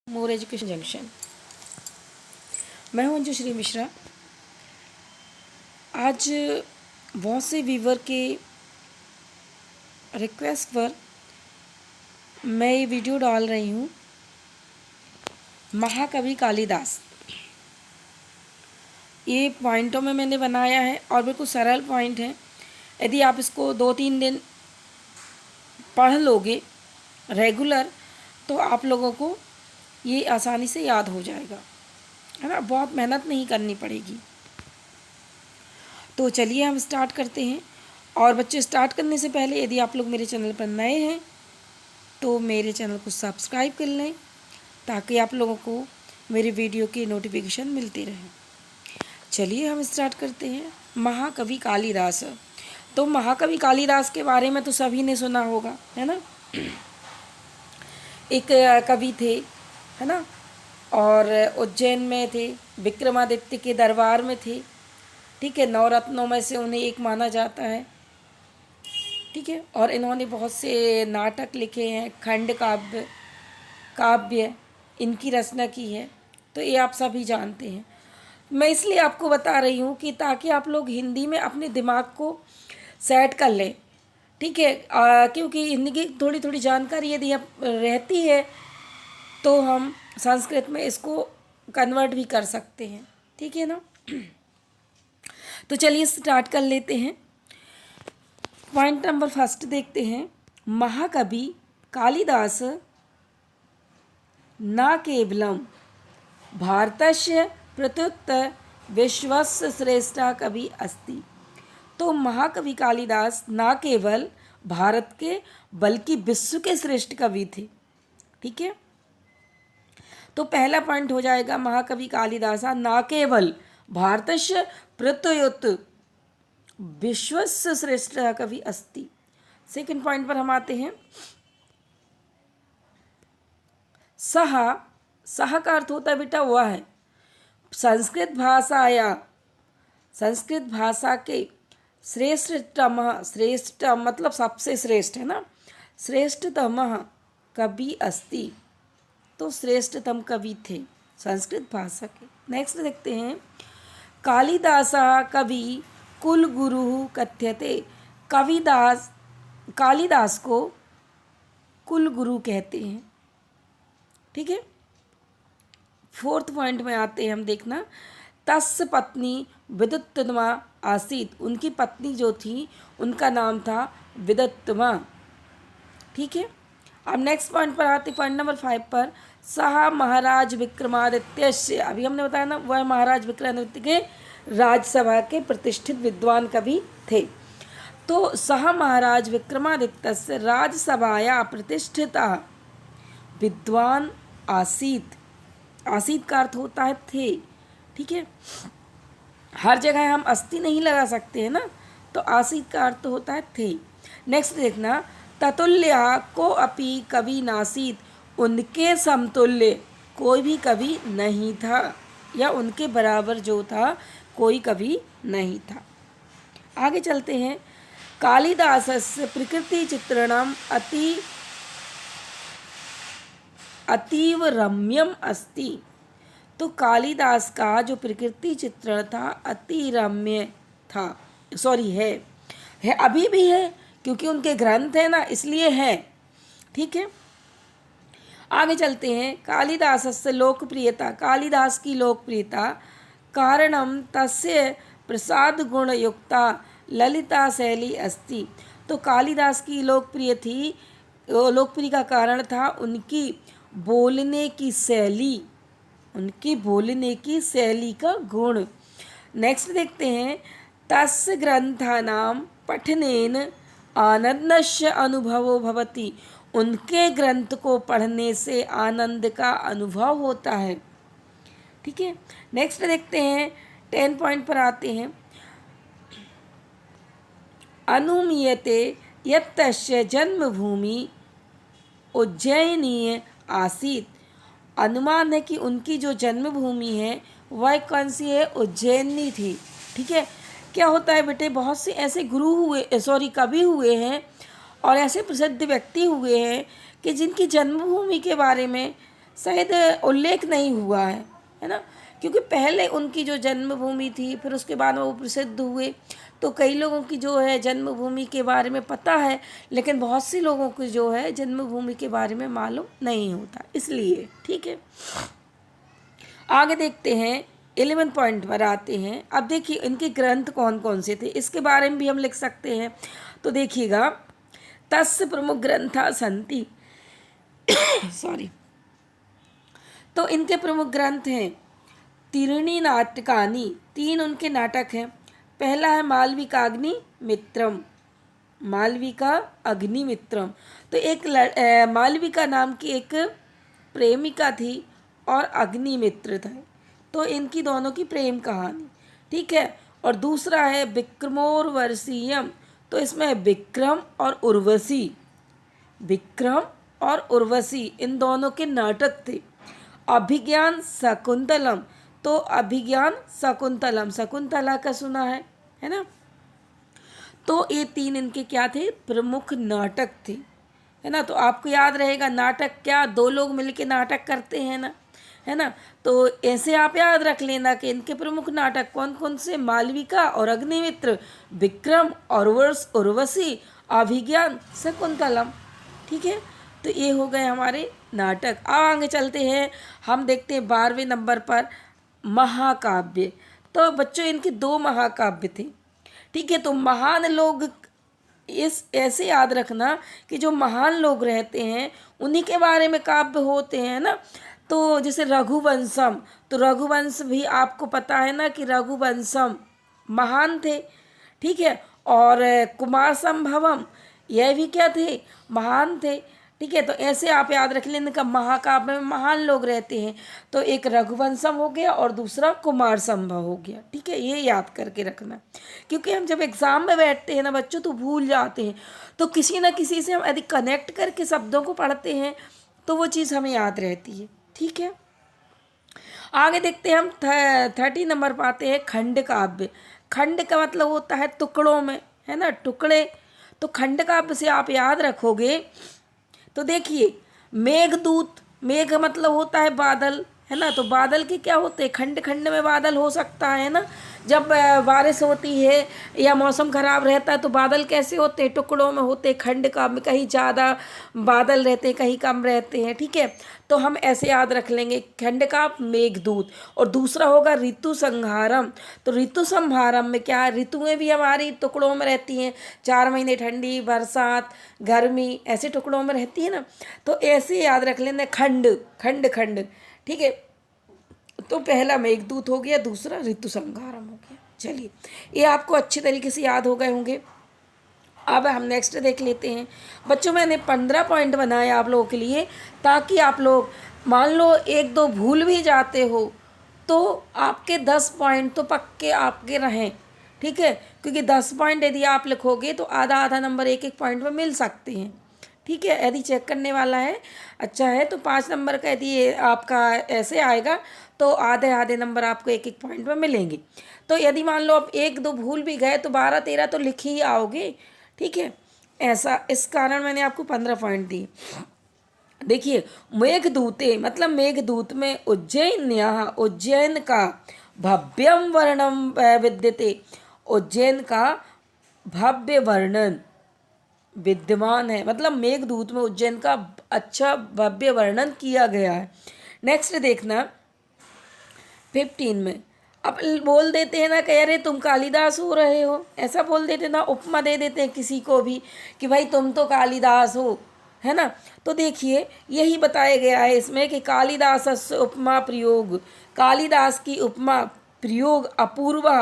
More education junction. मैं हूं अंजू श्री मिश्रा। आज बहुत से व्यूवर के रिक्वेस्ट पर मैं ये वीडियो डाल रही हूँ। महाकवि कालिदास, ये पॉइंटों में मैंने बनाया है और बिल्कुल सरल पॉइंट है। यदि आप इसको 2-3 दिन पढ़ लोगे रेगुलर तो आप लोगों को ये आसानी से याद हो जाएगा, है ना। बहुत मेहनत नहीं करनी पड़ेगी। तो चलिए हम स्टार्ट करते हैं। और बच्चे, स्टार्ट करने से पहले यदि आप लोग मेरे चैनल पर नए हैं तो मेरे चैनल को सब्सक्राइब कर लें ताकि आप लोगों को मेरे वीडियो की नोटिफिकेशन मिलती रहे। चलिए हम स्टार्ट करते हैं। महाकवि कालिदास। तो महाकवि कालिदास के बारे में तो सभी ने सुना होगा, है ना। एक कवि थे, है ना, और उज्जैन में थे, विक्रमादित्य के दरबार में थे। ठीक है, 9 रत्नों में से उन्हें एक माना जाता है। ठीक है, और इन्होंने बहुत से नाटक लिखे हैं, खंड काव्य काव्य इनकी रचना की है। तो ये आप सभी जानते हैं। मैं इसलिए आपको बता रही हूँ कि ताकि आप लोग हिंदी में अपने दिमाग को सेट कर लें। ठीक है, क्योंकि हिंदी की थोड़ी थोड़ी जानकारी यदि आप रहती है तो हम संस्कृत में इसको कन्वर्ट भी कर सकते हैं। ठीक है ना। तो चलिए स्टार्ट कर लेते हैं। पॉइंट नंबर फर्स्ट देखते हैं। महाकवि कालिदास न केवलम भारतस्य प्रत्युत विश्वस्य श्रेष्ठा कवि अस्ति। तो महाकवि कालिदास न केवल भारत के बल्कि विश्व के श्रेष्ठ कवि थे। ठीक है, तो पहला पॉइंट हो जाएगा महाकवि कालिदास न केवल भारतस्य प्रत्युत विश्वस्य श्रेष्ठ कवि अस्ति। सेकंड पॉइंट पर हम आते हैं। सह का अर्थ होता है बेटा वह है। संस्कृत भाषा के श्रेष्ठतम, श्रेष्ठ मतलब सबसे श्रेष्ठ, है ना, श्रेष्ठतम कवि अस्ति। तो श्रेष्ठतम कवि थे संस्कृत भाषा के। नेक्स्ट देखते हैं। कालिदास कवि कुल गुरु कथ्यते। कालिदास को कुल गुरु कहते हैं। ठीक है, फोर्थ पॉइंट में आते हैं हम, देखना। तस्य पत्नी विद्युत्तमा आसीत। उनकी पत्नी जो थी उनका नाम था विद्युत्तमा। ठीक है, अब नेक्स्ट पॉइंट पर आते, पॉइंट नंबर 5 पर। सह महाराज विक्रमादित्य से, अभी हमने बताया ना, वह महाराज विक्रमादित्य के राज्यसभा के प्रतिष्ठित विद्वान कवि थे। तो सह महाराज विक्रमादित्य से राज्यसभाया प्रतिष्ठिता विद्वान आसीत। आसीत का अर्थ होता है थे। ठीक है, हर जगह हम अस्ति नहीं लगा सकते हैं ना, तो आसीत का अर्थ होता है थे। नेक्स्ट देखना। ततुल्या को अपि कवि नासीत। उनके समतुल्य कोई भी कवि नहीं था, या उनके बराबर जो था कोई कवि नहीं था। आगे चलते हैं। कालिदासस्य प्रकृति चित्रणम अतीव रम्यम अस्ति। तो कालिदास का जो प्रकृति चित्रण था अति रम्य था, है अभी भी है, क्योंकि उनके ग्रंथ है ना, इसलिए है। ठीक है, आगे चलते हैं। कालिदासस्य लोकप्रियता। कालिदास की लोकप्रियता कारणम तस्य प्रसाद गुण युक्ता ललिता शैली अस्ति। तो कालिदास की लोकप्रिय का कारण था उनकी बोलने की शैली का गुण। नेक्स्ट देखते हैं। तस्य ग्रंथानाम पठनेन आनंदस्य अनुभवो भवति। उनके ग्रंथ को पढ़ने से आनंद का अनुभव होता है। ठीक है, नेक्स्ट देखते हैं। 10 पॉइंट पर आते हैं। अनुमीयते यत्तस्य जन्मभूमि उज्जैनीय आसीत। अनुमान है कि उनकी जो जन्मभूमि है वह कौन सी है, उज्जैनी थी। ठीक है, क्या होता है बेटे, बहुत से ऐसे कवि हुए हैं और ऐसे प्रसिद्ध व्यक्ति हुए हैं कि जिनकी जन्मभूमि के बारे में शायद उल्लेख नहीं हुआ है ना, क्योंकि पहले उनकी जो जन्मभूमि थी, फिर उसके बाद वो प्रसिद्ध हुए, तो कई लोगों की जो है जन्मभूमि के बारे में पता है, लेकिन बहुत सी लोगों को जो है जन्मभूमि के बारे में मालूम नहीं होता, इसलिए। ठीक है, आगे देखते हैं, 11 पॉइंट पर आते हैं। अब देखिए इनके ग्रंथ कौन कौन से थे, इसके बारे में भी हम लिख सकते हैं। तो देखिएगा, तस्य प्रमुख ग्रंथा संति सॉरी, तो इनके प्रमुख ग्रंथ हैं तीर्णी नाटकानि, 3 उनके नाटक हैं। पहला है मालविका अग्नि मित्रम, मालविका अग्निमित्रम। तो एक मालविका नाम की एक प्रेमिका थी और अग्निमित्र था, तो इनकी दोनों की प्रेम कहानी। ठीक है, और दूसरा है विक्रमोर्वशीयम, तो इसमें है विक्रम और उर्वशी, विक्रम और उर्वशी इन दोनों के नाटक थे। अभिज्ञान शकुंतलम, तो अभिज्ञान शकुंतलम, शकुंतला का सुना है ना। तो ये 3 इनके क्या थे, प्रमुख नाटक थे, है ना। तो आपको याद रहेगा नाटक क्या, 2 लोग मिलके नाटक करते हैं ना, है ना। तो ऐसे आप याद रख लेना कि इनके प्रमुख नाटक कौन कौन से, मालविका और अग्निमित्र, विक्रम और उर्वशी, अभिज्ञान शकुंतलम। ठीक है, तो ये हो गए हमारे नाटक। अब आगे चलते हैं, हम देखते हैं 12वें नंबर पर महाकाव्य। तो बच्चों इनके 2 महाकाव्य थे। ठीक है, तो महान लोग इस ऐसे याद रखना कि जो महान लोग रहते हैं उन्हीं के बारे में काव्य होते हैं ना। तो जैसे रघुवंशम, तो रघुवंश भी आपको पता है ना कि रघुवंशम महान थे। ठीक है, और कुमार संभवम यह भी क्या थे, महान थे। ठीक है, तो ऐसे आप याद रख लेने का, महाकाव्य में महान लोग रहते हैं, तो एक रघुवंशम हो गया और दूसरा कुमार संभव हो गया। ठीक है, ये याद करके रखना, क्योंकि हम जब एग्ज़ाम में बैठते हैं ना बच्चों तो भूल जाते हैं, तो किसी न किसी से हम यदि कनेक्ट करके शब्दों को पढ़ते हैं तो वो चीज़ हमें याद रहती है। ठीक है, आगे देखते हैं हम 30 नंबर पर आते हैं खंड काव्य। खंड का मतलब होता है टुकड़ों में, है ना, टुकड़े। तो खंड काव्य से आप याद रखोगे, तो देखिए मेघदूत, मेघ मतलब होता है बादल, है ना। तो बादल के क्या होते हैं, खंड खंड में बादल हो सकता है ना। जब बारिश होती है या मौसम खराब रहता है तो बादल कैसे होते हैं, टुकड़ों में होते हैं, खंड का में कहीं ज़्यादा बादल रहते हैं, कहीं कम रहते हैं। ठीक है, तो हम ऐसे याद रख लेंगे खंड का मेघदूत। और दूसरा होगा ऋतु संहारम, तो ऋतु संहारम में क्या है, ऋतुएं भी हमारी टुकड़ों में रहती हैं, 4 महीने ठंडी, बरसात, गर्मी, ऐसे टुकड़ों में रहती है ना। तो ऐसे याद रख लेना खंड खंड खंड। ठीक है, तो पहला मेघदूत हो गया, दूसरा ऋतु संहारम हो गया। चलिए, ये आपको अच्छे तरीके से याद हो गए होंगे। अब हम नेक्स्ट देख लेते हैं। बच्चों मैंने 15 पॉइंट बनाए आप लोगों के लिए, ताकि आप लोग मान लो 1-2 भूल भी जाते हो तो आपके 10 पॉइंट तो पक्के आपके रहें। ठीक है, क्योंकि 10 पॉइंट यदि आप लिखोगे तो आधा आधा नंबर 1-1 पॉइंट में मिल सकते हैं। ठीक है, यदि चेक करने वाला है अच्छा है तो 5 नंबर का यदि आपका ऐसे आएगा तो आधे आधे नंबर आपको 1-1 पॉइंट में मिलेंगे। तो यदि मान लो आप 1-2 भूल भी गए तो 12-13 तो लिख ही आओगे। ठीक है, ऐसा इस कारण मैंने आपको 15 पॉइंट दिए। देखिए मेघदूते मतलब मेघदूत में उज्जैन्या, उज्जैन का भव्यम वर्णम विद्यते, उज्जैन का भव्य वर्णन विद्यमान है, मतलब मेघदूत में उज्जैन का अच्छा भव्य वर्णन किया गया है। नेक्स्ट देखना 15 में, अब बोल देते हैं ना कि अरे तुम कालिदास हो रहे हो, ऐसा बोल देते ना, उपमा दे देते हैं किसी को भी कि भाई तुम तो कालिदास हो, है ना। तो देखिए यही बताया गया है इसमें कि कालिदास उपमा प्रयोग, कालिदास की उपमा प्रयोग अपूर्वा,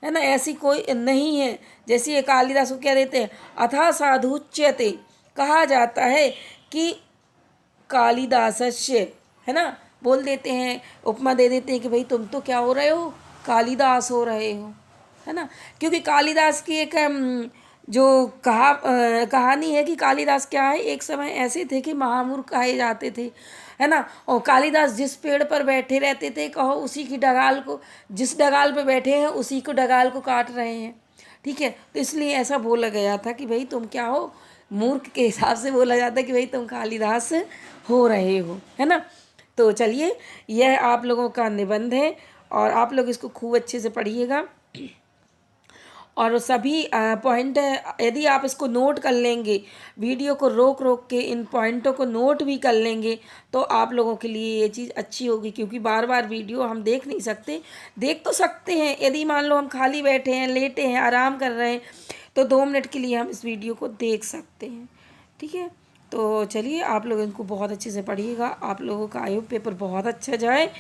है ना, ऐसी कोई नहीं है जैसी ये कालिदास को क्या देते हैं, अथा साधुच्यते, कहा जाता है कि कालिदासस्य, है ना, बोल देते हैं, उपमा दे देते हैं कि भाई तुम तो क्या हो रहे हो, कालिदास हो रहे हो, है ना। क्योंकि कालिदास की एक जो कहानी है कि कालिदास क्या है, एक समय ऐसे थे कि महामूर्ख कहे जाते थे, है ना। और कालिदास जिस पेड़ पर बैठे रहते थे कहो उसी की डगाल को, जिस डगाल पे बैठे हैं उसी को डगाल को काट रहे हैं। ठीक है, तो इसलिए ऐसा बोला गया था कि भाई तुम क्या हो, मूर्ख के हिसाब से बोला जाता है कि भाई तुम कालिदास हो रहे हो, है ना। तो चलिए, यह आप लोगों का निबंध है और आप लोग इसको खूब अच्छे से पढ़िएगा और सभी पॉइंट यदि आप इसको नोट कर लेंगे, वीडियो को रोक रोक के इन पॉइंटों को नोट भी कर लेंगे, तो आप लोगों के लिए ये चीज़ अच्छी होगी। क्योंकि बार बार वीडियो हम देख नहीं सकते, देख तो सकते हैं यदि मान लो हम खाली बैठे हैं, लेटे हैं, आराम कर रहे हैं, तो 2 मिनट के लिए हम इस वीडियो को देख सकते हैं। ठीक है, तो चलिए आप लोग इनको बहुत अच्छे से पढ़िएगा। आप लोगों का आयोग पेपर बहुत अच्छा जाए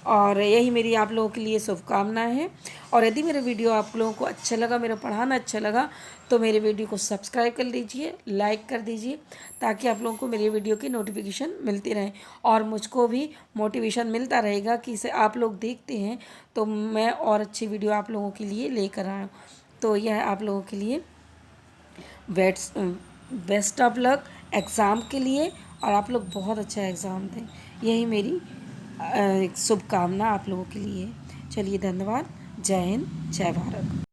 और यही मेरी आप लोगों के लिए शुभकामनाएं हैं। और यदि मेरा वीडियो आप लोगों को अच्छा लगा, मेरा पढ़ाना अच्छा लगा, तो मेरे वीडियो को सब्सक्राइब कर लीजिए, लाइक कर दीजिए, ताकि आप लोगों को मेरे वीडियो की नोटिफिकेशन मिलती रहे और मुझको भी मोटिवेशन मिलता रहेगा कि इसे आप लोग देखते हैं तो मैं और अच्छी वीडियो आप लोगों के लिए लेकर आऊँ। तो यह आप लोगों के लिए बेस्ट ऑफ लक एग्ज़ाम के लिए और आप लोग बहुत अच्छा एग्ज़ाम दें, यही मेरी शुभकामना आप लोगों के लिए। चलिए, धन्यवाद। जय हिंद, जय भारत।